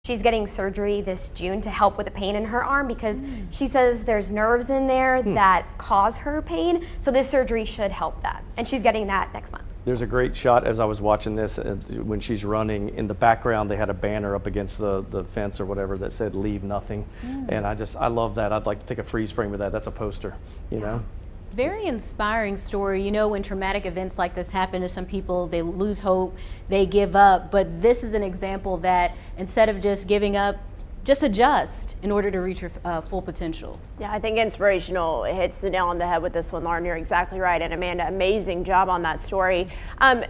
She's getting surgery this June to help with the pain in her arm because she says there's nerves in there that cause her pain. So this surgery should help that. And she's getting that next month. There's a great shot as I was watching this when she's running. In the background, they had a banner up against the fence or whatever that said "Leave Nothing," and I love that. I'd like to take a freeze frame of that. That's a poster, you know. Very inspiring story. You know, when traumatic events like this happen to some people, they lose hope, they give up. But this is an example that instead of just giving up, just adjust in order to reach your full potential. Yeah, I think inspirational. It hits the nail on the head with this one, Lauren. You're exactly right. And Amanda, amazing job on that story.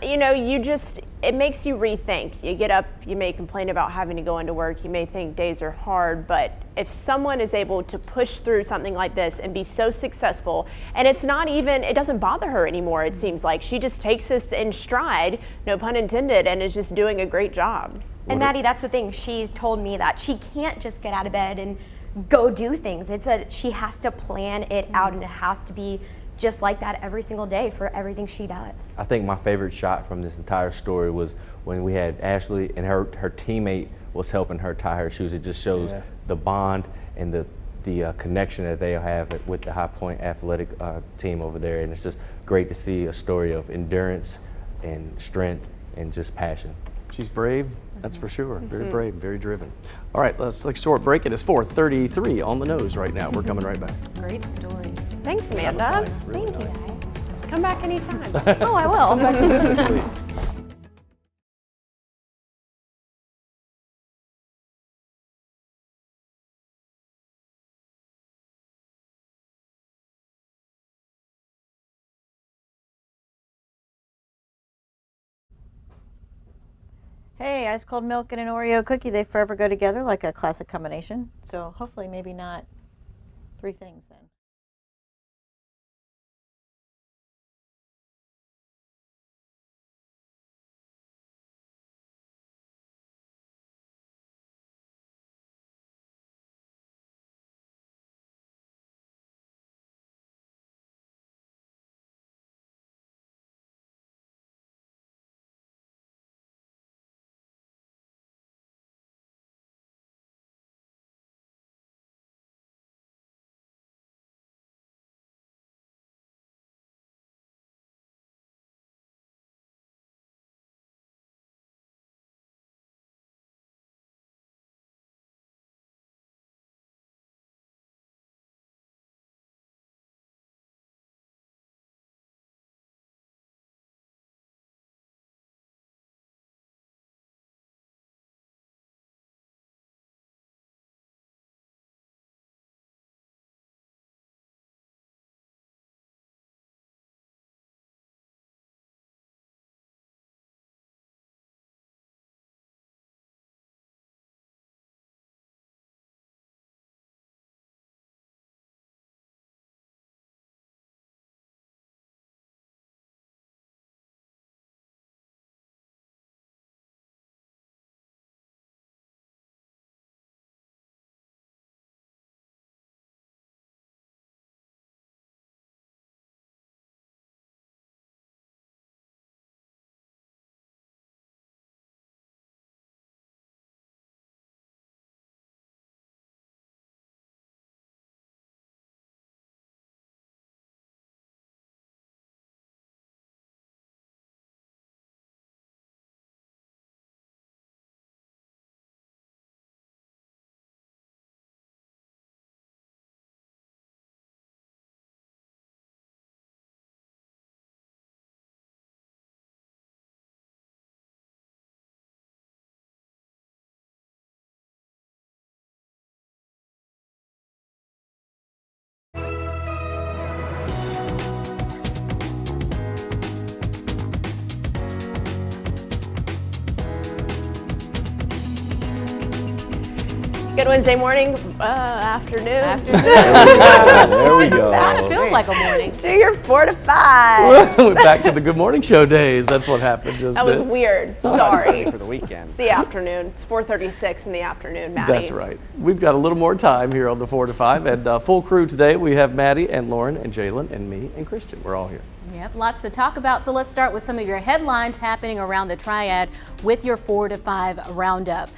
You know, it makes you rethink. You get up, you may complain about having to go into work. You may think days are hard, but if someone is able to push through something like this and be so successful, and it doesn't bother her anymore, it seems like. She just takes this in stride, no pun intended, and is just doing a great job. And Maddie, that's the thing. She's told me that she can't just get out of bed and go do things. She has to plan it out, and it has to be just like that every single day for everything she does. I think my favorite shot from this entire story was when we had Ashley and her teammate was helping her tie her shoes. It just shows the bond and the connection that they have with the High Point athletic team over there, and it's just great to see a story of endurance and strength and just passion. She's brave, that's for sure. Very brave, very driven. All right, let's take a short break. It is 4:33 on the nose right now. We're coming right back. Great story. Thanks, Amanda. Nice, really Thank nice. you, guys. Come back anytime. Oh, I will. Please. Hey, ice cold milk and an Oreo cookie, they forever go together like a classic combination. So hopefully maybe not three things then. Good Wednesday morning, afternoon. There we go. Kind of feels like a morning. Do your 4 to 5. Back to the Good Morning Show days. That's what happened just That was then. weird. Sorry. For the weekend. It's the afternoon. It's 4:36 in the afternoon, Maddie. That's right. We've got a little more time here on the 4 to 5, and full crew today. We have Maddie and Lauren and Jalen and me and Christian. We're all here. Yep, lots to talk about. So let's start with some of your headlines happening around the Triad with your 4 to 5 roundup.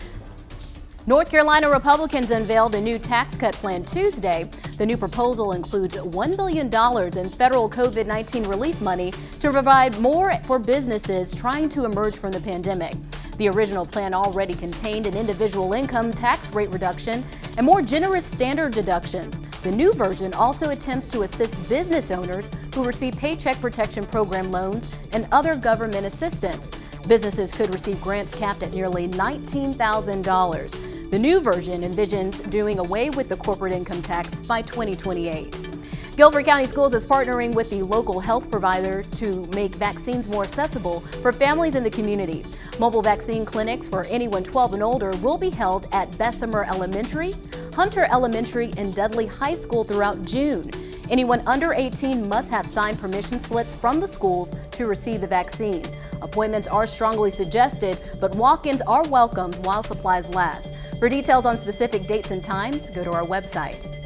North Carolina Republicans unveiled a new tax cut plan Tuesday. The new proposal includes $1 billion in federal COVID-19 relief money to provide more for businesses trying to emerge from the pandemic. The original plan already contained an individual income tax rate reduction and more generous standard deductions. The new version also attempts to assist business owners who receive Paycheck Protection Program loans and other government assistance. Businesses could receive grants capped at nearly $19,000. The new version envisions doing away with the corporate income tax by 2028. Guilford County Schools is partnering with the local health providers to make vaccines more accessible for families in the community. Mobile vaccine clinics for anyone 12 and older will be held at Bessemer Elementary, Hunter Elementary, and Dudley High School throughout June. Anyone under 18 must have signed permission slips from the schools to receive the vaccine. Appointments are strongly suggested, but walk-ins are welcomed while supplies last. For details on specific dates and times, go to our website.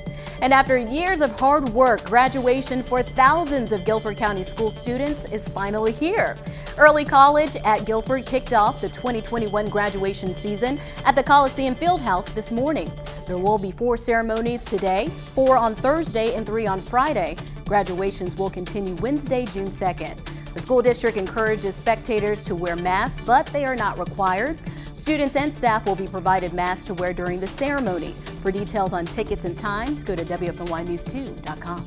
And after years of hard work, graduation for thousands of Guilford County School students is finally here. Early college at Guilford kicked off the 2021 graduation season at the Coliseum Fieldhouse this morning. There will be 4 ceremonies today, 4 on Thursday and 3 on Friday. Graduations will continue Wednesday, June 2nd. The school district encourages spectators to wear masks, but they are not required. Students and staff will be provided masks to wear during the ceremony. For details on tickets and times, go to WFNYnews2.com.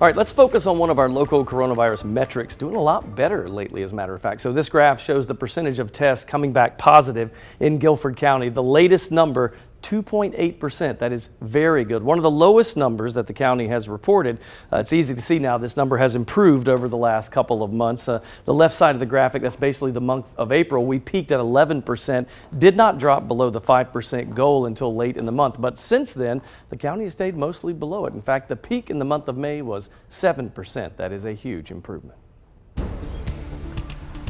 All right, let's focus on one of our local coronavirus metrics, doing a lot better lately, as a matter of fact. So this graph shows the percentage of tests coming back positive in Guilford County. The latest number, 2.8%. That is very good. One of the lowest numbers that the county has reported. It's easy to see now this number has improved over the last couple of months. The left side of the graphic, that's basically the month of April. We peaked at 11%, did not drop below the 5% goal until late in the month. But since then, the county has stayed mostly below it. In fact, the peak in the month of May was 7%. That is a huge improvement.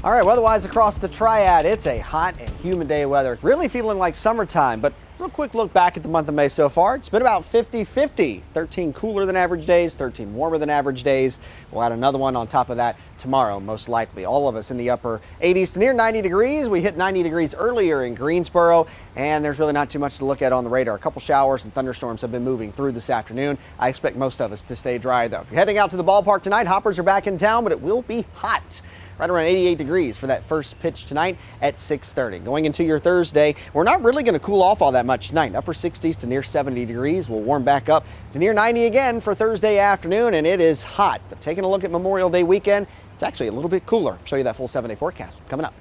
All right, weather-wise across the Triad, it's a hot and humid day of weather. Really feeling like summertime, but real quick look back at the month of May so far. It's been about 50-50. 13 cooler than average days, 13 warmer than average days. We'll add another one on top of that tomorrow, most likely. All of us in the upper 80s to near 90 degrees. We hit 90 degrees earlier in Greensboro, and there's really not too much to look at on the radar. A couple showers and thunderstorms have been moving through this afternoon. I expect most of us to stay dry, though. If you're heading out to the ballpark tonight, hoppers are back in town, but it will be hot. Right around 88 degrees for that first pitch tonight at 6:30. Going into your Thursday, we're not really going to cool off all that much tonight. Upper 60s to near 70 degrees. We'll warm back up to near 90 again for Thursday afternoon, and it is hot. But taking a look at Memorial Day weekend, it's actually a little bit cooler. I'll show you that full 7-day forecast coming up.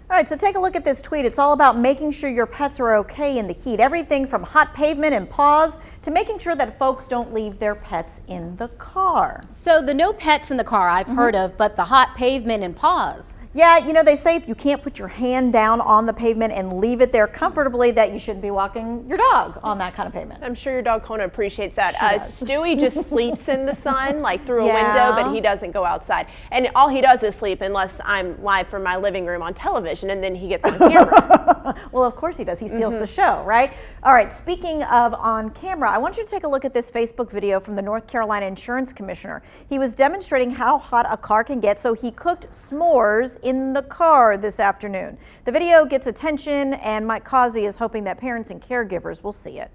All right, so take a look at this tweet. It's all about making sure your pets are okay in the heat. Everything from hot pavement and paws to making sure that folks don't leave their pets in the car. So the no pets in the car I've heard of, but the hot pavement and paws. Yeah, you know, they say if you can't put your hand down on the pavement and leave it there comfortably, that you shouldn't be walking your dog on that kind of pavement. I'm sure your dog Kona appreciates that. Stewie just sleeps in the sun, like through a window, but he doesn't go outside. And all he does is sleep unless I'm live from my living room on television, and then he gets on camera. Well, of course he does. He steals the show, right? All right, speaking of on camera, I want you to take a look at this Facebook video from the North Carolina Insurance Commissioner. He was demonstrating how hot a car can get, so he cooked s'mores in the car this afternoon. The video gets attention, and Mike Causey is hoping that parents and caregivers will see it.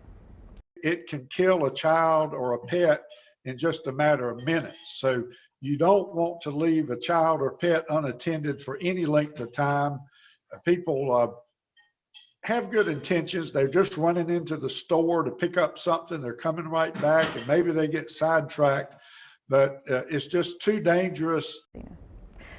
It can kill a child or a pet in just a matter of minutes. So you don't want to leave a child or pet unattended for any length of time. People have good intentions. They're just running into the store to pick up something. They're coming right back, and maybe they get sidetracked, but it's just too dangerous.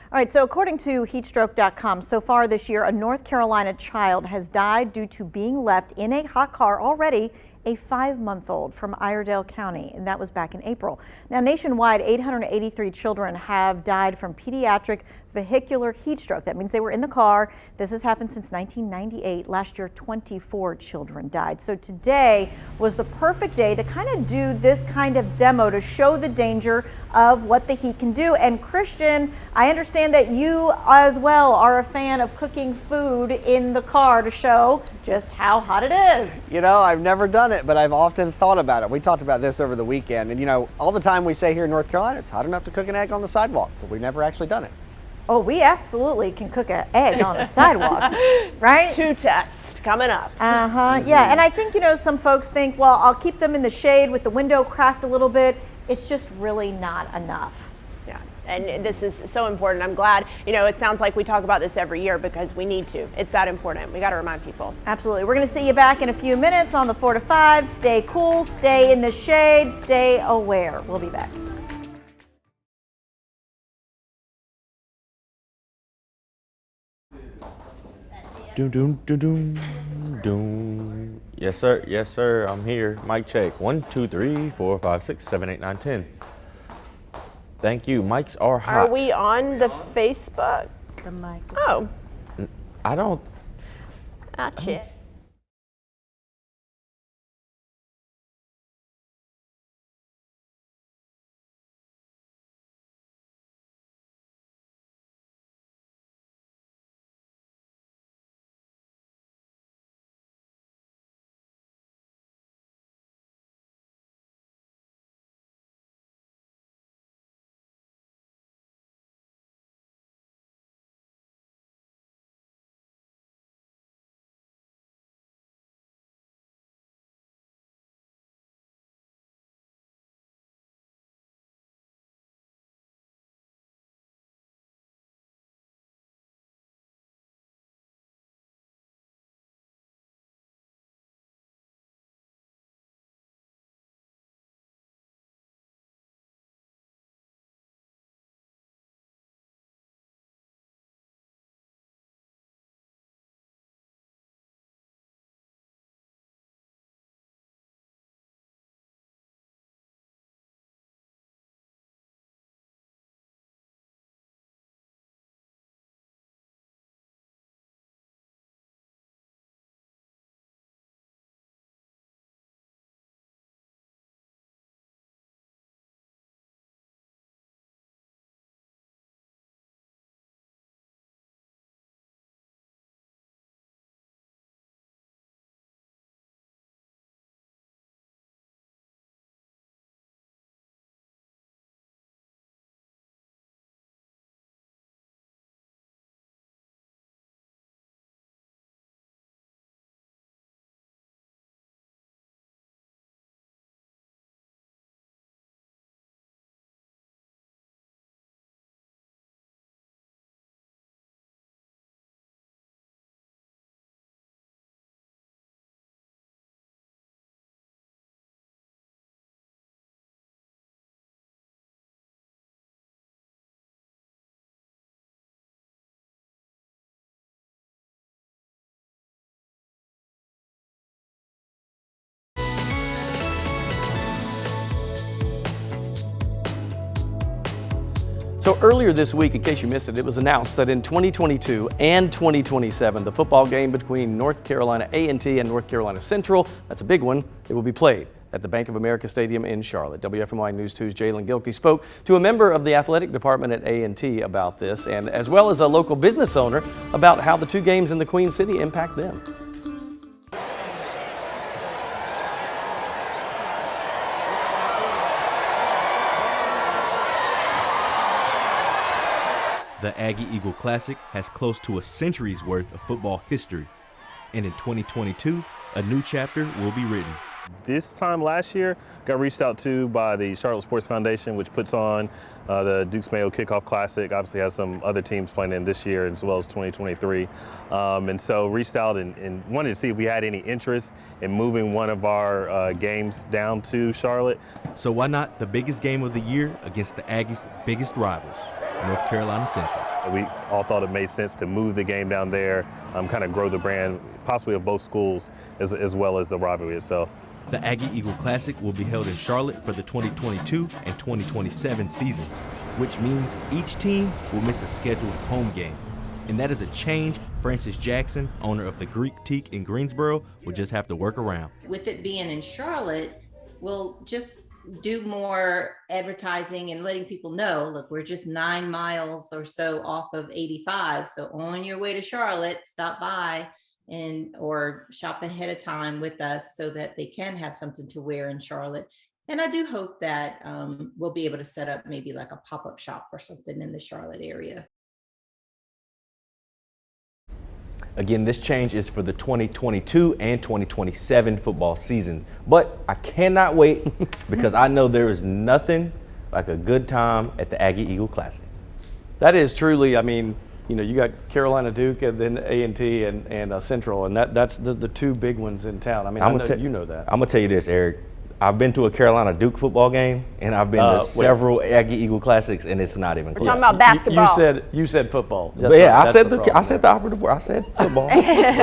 All right, so according to heatstroke.com, so far this year, a North Carolina child has died due to being left in a hot car already, a 5-month-old from Iredell County, and that was back in April. Now, nationwide, 883 children have died from pediatric vehicular heat stroke. That means they were in the car. This has happened since 1998. Last year, 24 children died. So today was the perfect day to kind of do this kind of demo to show the danger of what the heat can do. And Christian, I understand that you as well are a fan of cooking food in the car to show just how hot it is. You know, I've never done it, but I've often thought about it. We talked about this over the weekend, and you know, all the time we say here in North Carolina, it's hot enough to cook an egg on the sidewalk, but we've never actually done it. Oh, we absolutely can cook an egg on the sidewalk, right? 2 tests coming up. Yeah, and I think, some folks think, well, I'll keep them in the shade with the window cracked a little bit. It's just really not enough. Yeah, and this is so important. I'm glad, it sounds like we talk about this every year because we need to. It's that important. We got to remind people. Absolutely. We're going to see you back in a few minutes on the 4 to 5. Stay cool, stay in the shade, stay aware. We'll be back. Doom, doom, doom, doom, doom. Yes, sir. Yes, sir. I'm here. Mic check. 1, 2, 3, 4, 5, 6, 7, 8, 9, 10. Thank you. Mics are hot. Are we on the Facebook? The mic is Oh, I don't. not yet. So earlier this week, in case you missed it, it was announced that in 2022 and 2027, the football game between North Carolina A&T and North Carolina Central, that's a big one, it will be played at the Bank of America Stadium in Charlotte. WFMY News 2's Jalen Gilkey spoke to a member of the athletic department at A&T about this, and as well as a local business owner about how the two games in the Queen City impact them. The Aggie Eagle Classic has close to a century's worth of football history, and in 2022, a new chapter will be written. This time last year, got reached out to by the Charlotte Sports Foundation, which puts on the Dukes Mayo Kickoff Classic. Obviously has some other teams playing in this year as well as 2023. And so reached out and wanted to see if we had any interest in moving one of our games down to Charlotte. So why not the biggest game of the year against the Aggies' biggest rivals, North Carolina Central? We all thought it made sense to move the game down there, kind of grow the brand, possibly of both schools, as well as the rivalry itself. The Aggie Eagle Classic will be held in Charlotte for the 2022 and 2027 seasons, which means each team will miss a scheduled home game. And that is a change Francis Jackson, owner of the Greek Teak in Greensboro, will just have to work around. With it being in Charlotte, we'll just do more advertising and letting people know, look, we're just 9 miles or so off of 85. So on your way to Charlotte, stop by or shop ahead of time with us so that they can have something to wear in Charlotte. And I do hope that we'll be able to set up maybe like a pop-up shop or something in the Charlotte area. Again, this change is for the 2022 and 2027 football seasons. But I cannot wait because I know there is nothing like a good time at the Aggie Eagle Classic. That is truly, I mean, you know, you got Carolina Duke and then A&T and Central, and that's the two big ones in town. I mean, I know you know that. I'm going to tell you this, Eric. I've been to a Carolina Duke football game, and I've been to several Aggie Eagle Classics, and it's not even close. We're talking about basketball. You said football. But yeah, I said the operative word. I said football.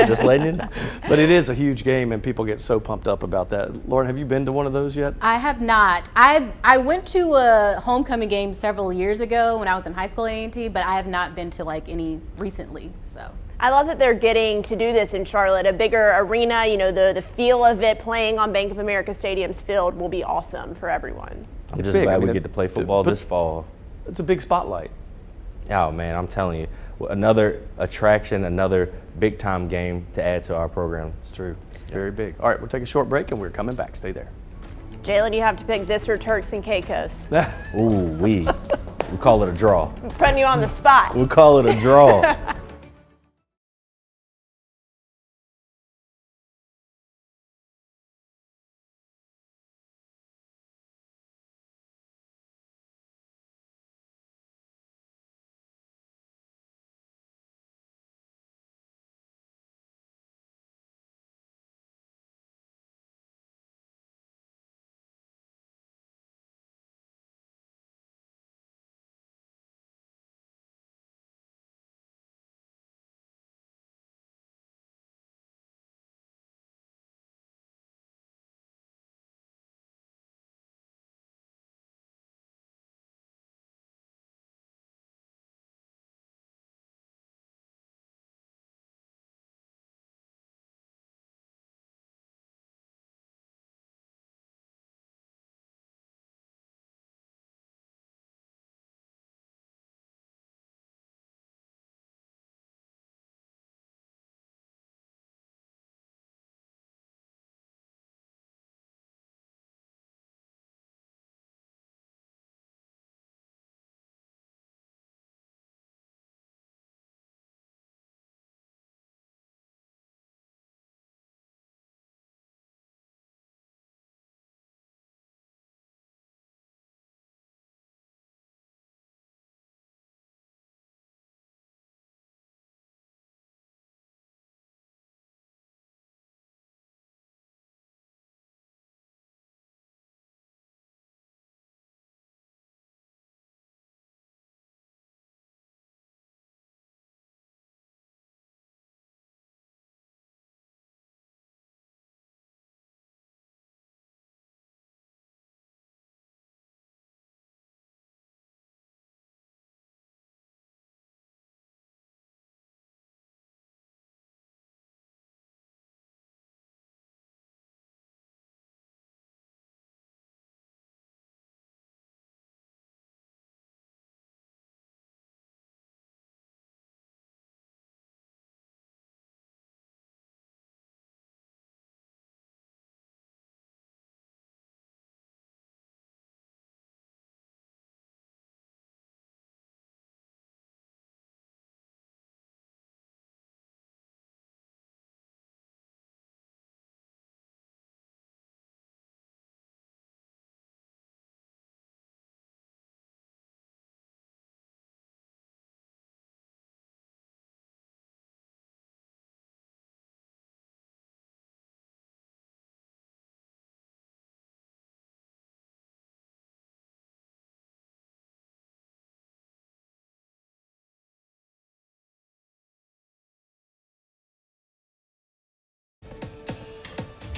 Just letting it know. But it is a huge game, and people get so pumped up about that. Lauren, have you been to one of those yet? I have not. I went to a homecoming game several years ago when I was in high school at A&T, but I have not been to like any recently. So. I love that they're getting to do this in Charlotte, a bigger arena. You know, the feel of it playing on Bank of America Stadium's field will be awesome for everyone. I'm just glad we get to play football this fall. It's a big spotlight. Oh man, I'm telling you, another attraction, another big time game to add to our program. It's true. It's very big. All right, we'll take a short break and we're coming back. Stay there. Jalen, you have to pick this or Turks and Caicos. Ooh, we call it a draw. I'm putting you on the spot. We'll call it a draw.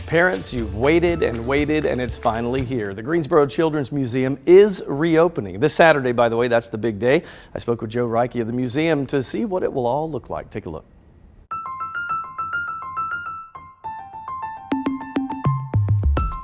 Parents, you've waited and waited, and it's finally here. The Greensboro Children's Museum is reopening. This Saturday, by the way, that's the big day. I spoke with Joe Reike of the museum to see what it will all look like. Take a look.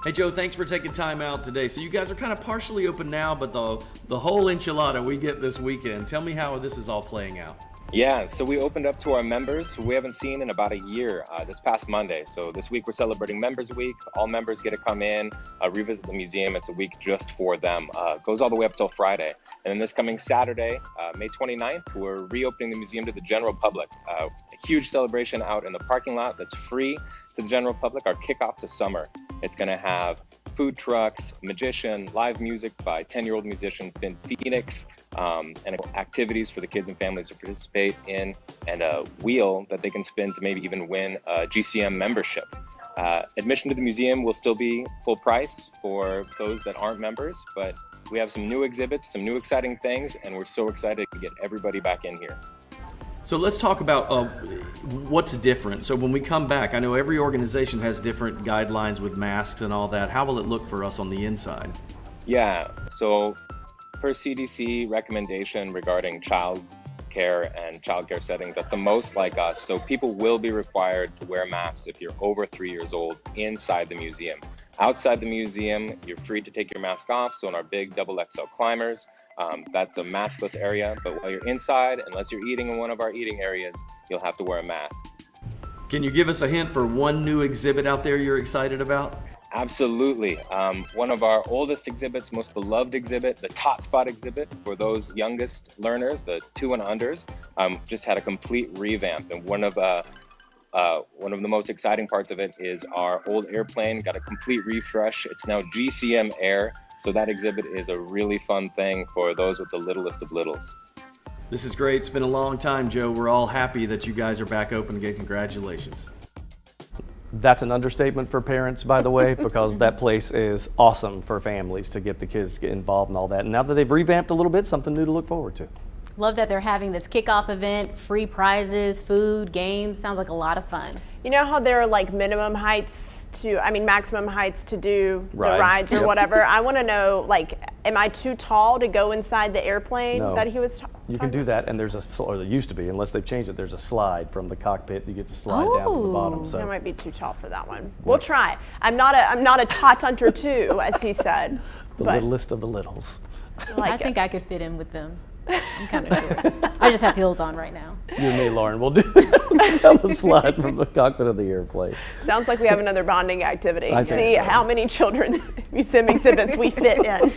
Hey Joe, thanks for taking time out today. So you guys are kind of partially open now, but the whole enchilada we get this weekend. Tell me how this is all playing out. Yeah, so we opened up to our members who we haven't seen in about a year this past Monday. So this week we're celebrating Members Week. All members get to come in, revisit the museum. It's a week just for them. Goes all the way up till Friday. And then this coming Saturday, May 29th, we're reopening the museum to the general public. A huge celebration out in the parking lot that's free to the general public, our kickoff to summer. It's gonna have food trucks, magician, live music by 10-year-old musician Finn Phoenix, and activities for the kids and families to participate in, and a wheel that they can spin to maybe even win a GCM membership. Admission to the museum will still be full price for those that aren't members, but we have some new exhibits, some new exciting things, and we're so excited to get everybody back in here. So let's talk about what's different. So when we come back, I know every organization has different guidelines with masks and all that. How will it look for us on the inside? Yeah, so per CDC recommendation regarding child care and childcare settings, that's the most like us. So people will be required to wear masks if you're over 3 years old inside the museum. Outside the museum, you're free to take your mask off. So in our big XXL climbers, that's a maskless area. But while you're inside, unless you're eating in one of our eating areas, you'll have to wear a mask. Can you give us a hint for one new exhibit out there you're excited about? Absolutely. One of our oldest exhibits, most beloved exhibit, the Tot Spot exhibit for those youngest learners, the 2 and unders, just had a complete revamp. And one of the most exciting parts of it is our old airplane got a complete refresh. It's now GCM Air. So that exhibit is a really fun thing for those with the littlest of littles. This is great. It's been a long time, Joe. We're all happy that you guys are back open again. Congratulations. That's an understatement for parents, by the way, because that place is awesome for families to get the kids to get involved in all that. And now that they've revamped a little bit, something new to look forward to. Love that they're having this kickoff event, free prizes, food, games. Sounds like a lot of fun. You know how there are like maximum heights to do the rides or Yep. whatever? I want to know, like, am I too tall to go inside the airplane No. that he was You can do that, and there's or there used to be, unless they've changed it, there's a slide from the cockpit. You get to slide down to the bottom. I So might be too tall for that one. We'll try. I'm not a tot hunter too, as he said. the but littlest of the littles. I think I could fit in with them. I'm kind of sure. I just have heels on right now. You and me, Lauren, we'll do the slide from the cockpit of the airplane. Sounds like we have another bonding activity. I think See so. how many children's museum exhibits we fit in.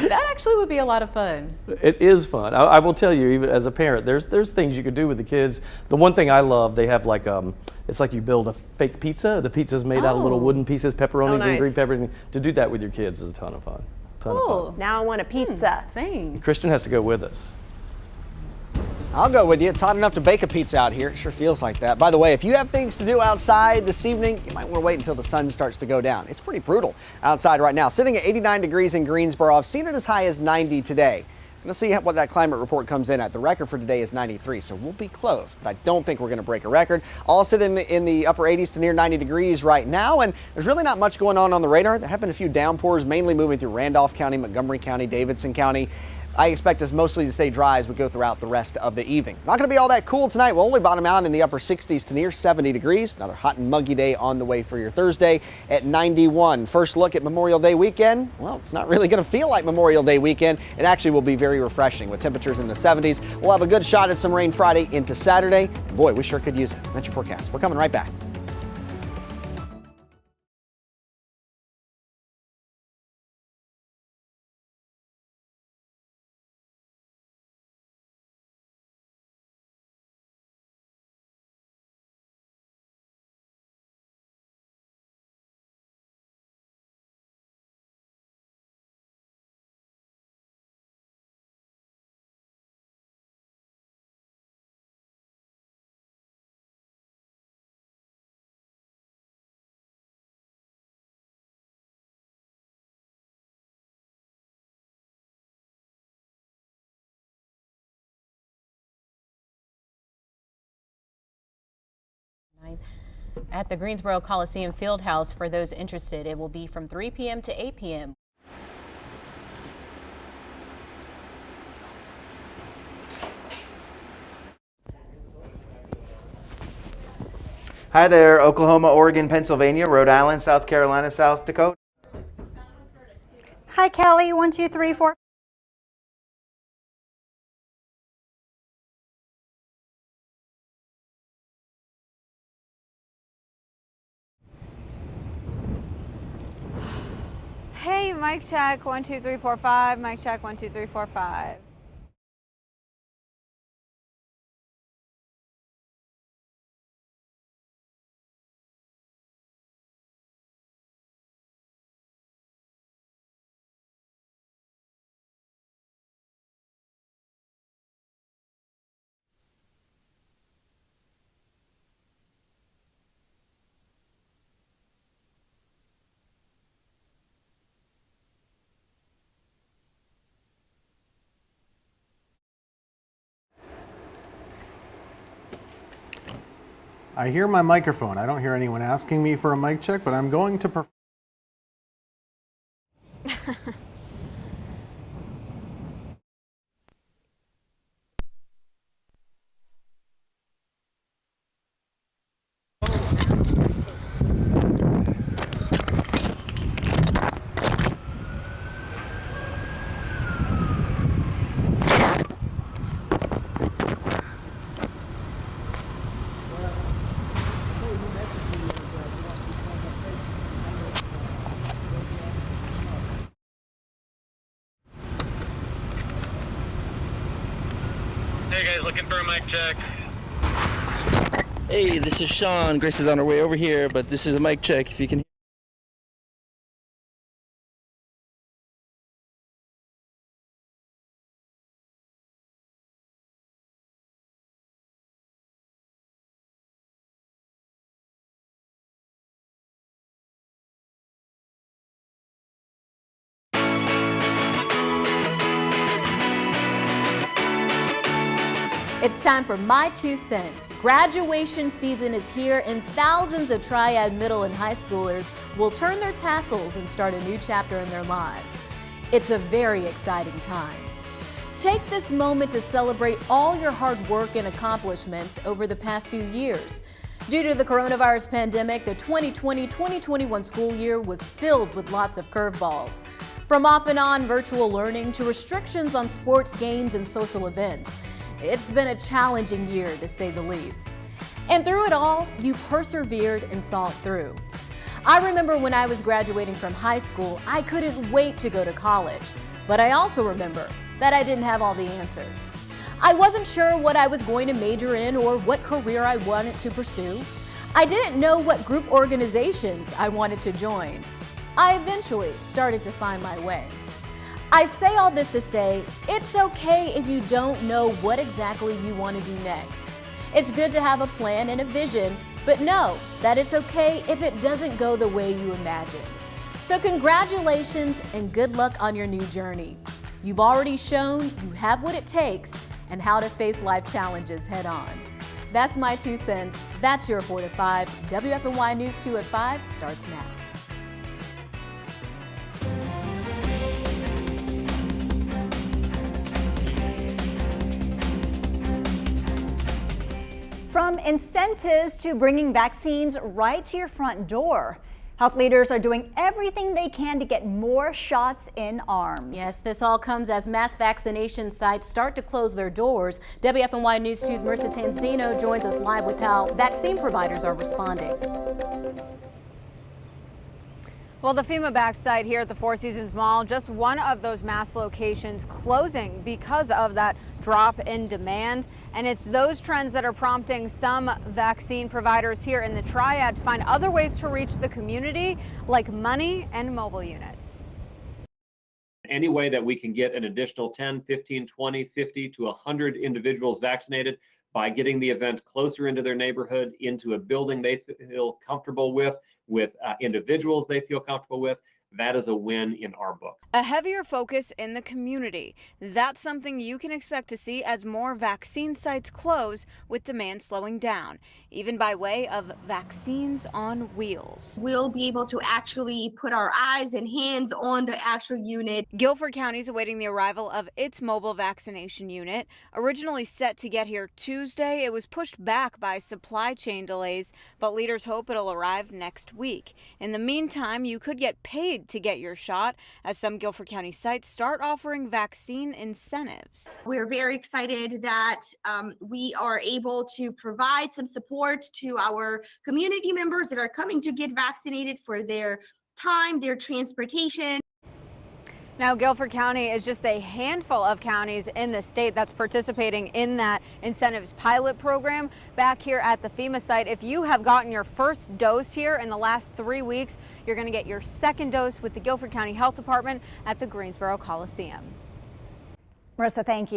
That actually would be a lot of fun. It is fun. I will tell you, even as a parent, there's things you could do with the kids. The one thing I love, they have like it's like you build a fake pizza. The pizza's made out of little wooden pieces, pepperonis and green nice. pepper. To do that with your kids is a ton of fun. Cool. Now I want a pizza. Same. Christian has to go with us. I'll go with you. It's hot enough to bake a pizza out here. It sure feels like that. By the way, if you have things to do outside this evening, you might want to wait until the sun starts to go down. It's pretty brutal outside right now. Sitting at 89 degrees in Greensboro. I've seen it as high as 90 today. Let's see what that climate report comes in at. The record for today is 93, so we'll be close, but I don't think we're going to break a record. All sit in the upper 80s to near 90 degrees right now, and there's really not much going on the radar. There have been a few downpours, mainly moving through Randolph County, Montgomery County, Davidson County. I expect us mostly to stay dry as we go throughout the rest of the evening. Not going to be all that cool tonight. We'll only bottom out in the upper 60s to near 70 degrees. Another hot and muggy day on the way for your Thursday at 91. First look at Memorial Day weekend. Well, it's not really going to feel like Memorial Day weekend. It actually will be very refreshing with temperatures in the 70s. We'll have a good shot at some rain Friday into Saturday. And boy, we sure could use it. That's your forecast. We're coming right back. At the Greensboro Coliseum Fieldhouse, for those interested, it will be from 3 p.m. to 8 p.m. Hi there, Oklahoma, Oregon, Pennsylvania, Rhode Island, South Carolina, South Dakota. Hi, Kelly. 1, 2, 3, 4. Hey, mic check, 1, 2, 3, 4, 5. Mic check, 1, 2, 3, 4, 5. I hear my microphone. I don't hear anyone asking me for a mic check, but I'm going to perform. Hey guys, looking for a mic check. Hey, this is Sean. Grace is on her way over here, but this is a mic check if you can. It's time for my 2 cents. Graduation season is here and thousands of Triad middle and high schoolers will turn their tassels and start a new chapter in their lives. It's a very exciting time. Take this moment to celebrate all your hard work and accomplishments over the past few years. Due to the coronavirus pandemic, the 2020-2021 school year was filled with lots of curveballs. From off and on virtual learning to restrictions on sports games and social events. It's been a challenging year, to say the least. And through it all, you persevered and saw it through. I remember when I was graduating from high school, I couldn't wait to go to college. But I also remember that I didn't have all the answers. I wasn't sure what I was going to major in or what career I wanted to pursue. I didn't know what group organizations I wanted to join. I eventually started to find my way. I say all this to say, it's okay if you don't know what exactly you want to do next. It's good to have a plan and a vision, but know that it's okay if it doesn't go the way you imagined. So congratulations and good luck on your new journey. You've already shown you have what it takes and how to face life challenges head on. That's my 2 cents. That's your 4 to 5. WFNY News 2 at 5 starts now. From incentives to bringing vaccines right to your front door, health leaders are doing everything they can to get more shots in arms. Yes, this all comes as mass vaccination sites start to close their doors. WFNY News 2's Marissa Tanzino joins us live with how vaccine providers are responding. Well, the FEMA back site here at the Four Seasons Mall, just one of those mass locations closing because of that drop in demand. And it's those trends that are prompting some vaccine providers here in the Triad to find other ways to reach the community, like money and mobile units. Any way that we can get an additional 10, 15, 20, 50 to 100 individuals vaccinated by getting the event closer into their neighborhood, into a building they feel comfortable with individuals they feel comfortable with, that is a win in our book. A heavier focus in the community. That's something you can expect to see as more vaccine sites close, with demand slowing down, even by way of vaccines on wheels. We'll be able to actually put our eyes and hands on the actual unit. Guilford County is awaiting the arrival of its mobile vaccination unit. Originally set to get here Tuesday, it was pushed back by supply chain delays, but leaders hope it'll arrive next week. In the meantime, you could get paid to get your shot, as some Guilford County sites start offering vaccine incentives. We're very excited that we are able to provide some support to our community members that are coming to get vaccinated for their time, their transportation. Now, Guilford County is just a handful of counties in the state that's participating in that incentives pilot program back here at the FEMA site. If you have gotten your first dose here in the last 3 weeks, you're going to get your second dose with the Guilford County Health Department at the Greensboro Coliseum. Marissa, thank you.